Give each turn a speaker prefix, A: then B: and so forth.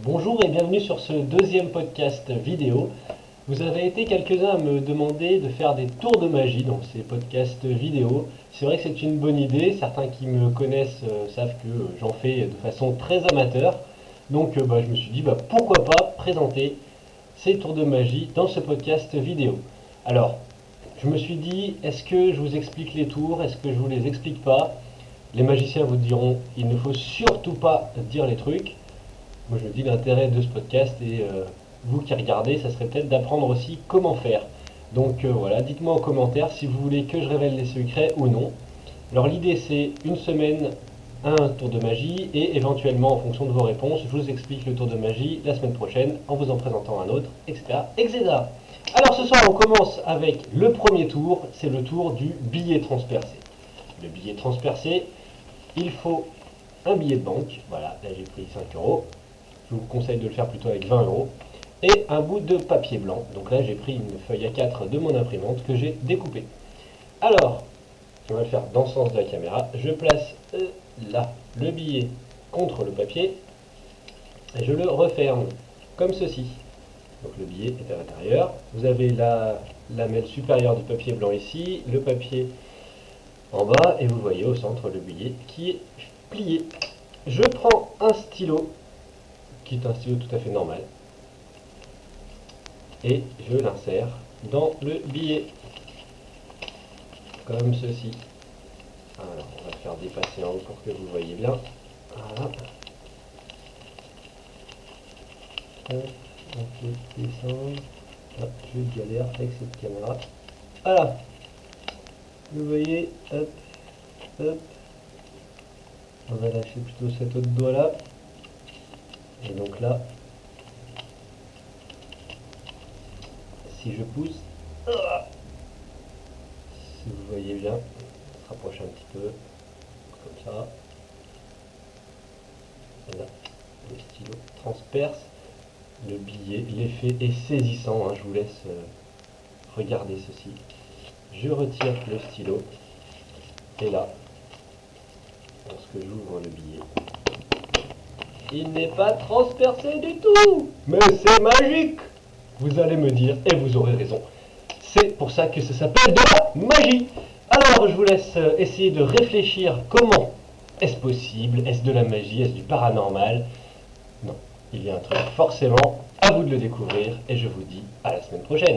A: Bonjour et bienvenue sur ce deuxième podcast vidéo. Vous avez été quelques-uns à me demander de faire des tours de magie dans ces podcasts vidéo. C'est vrai que c'est une bonne idée, certains qui me connaissent savent que j'en fais de façon très amateur. Donc je me suis dit pourquoi pas présenter ces tours de magie dans ce podcast vidéo. Alors, je me suis dit, est-ce que je vous explique les tours? Est-ce que je vous les explique pas? Les magiciens vous diront, il ne faut surtout pas dire les trucs. Moi, je me dis l'intérêt de ce podcast et vous qui regardez, ça serait peut-être d'apprendre aussi comment faire. Donc voilà, dites-moi en commentaire si vous voulez que je révèle les secrets ou non. Alors l'idée c'est une semaine, un tour de magie et éventuellement en fonction de vos réponses, je vous explique le tour de magie la semaine prochaine en vous en présentant un autre, etc. etc. Alors ce soir on commence avec le premier tour, c'est le tour du billet transpercé. Le billet transpercé, il faut un billet de banque, voilà, là j'ai pris 5 euros, je vous conseille de le faire plutôt avec 20 euros, et un bout de papier blanc. Donc là, j'ai pris une feuille A4 de mon imprimante que j'ai découpée. Alors, on va le faire dans le sens de la caméra. Je place là le billet contre le papier et je le referme comme ceci. Donc le billet est à l'intérieur. Vous avez la lamelle supérieure du papier blanc ici, le papier en bas, et vous voyez au centre le billet qui est plié. Je prends un stylo, qui est un stylo tout à fait normal, et je l'insère dans le billet comme ceci. Alors on va faire dépasser en haut pour que vous voyez bien. Voilà. On peut descendre. Ah, je galère avec cette caméra. Voilà. Vous voyez, hop, hop. On va lâcher plutôt cet autre doigt là. Et donc là, si je pousse, si vous voyez bien, on se rapproche un petit peu, comme ça. Et là, le stylo transperce le billet. L'effet est saisissant, hein, je vous laisse regarder ceci. Je retire le stylo, et là, lorsque j'ouvre le billet, il n'est pas transpercé du tout. Mais c'est magique, vous allez me dire, et vous aurez raison. C'est pour ça que ça s'appelle de la magie. Alors, je vous laisse essayer de réfléchir comment est-ce possible? Est-ce de la magie? Est-ce du paranormal? Non, il y a un truc forcément, à vous de le découvrir, et je vous dis à la semaine prochaine.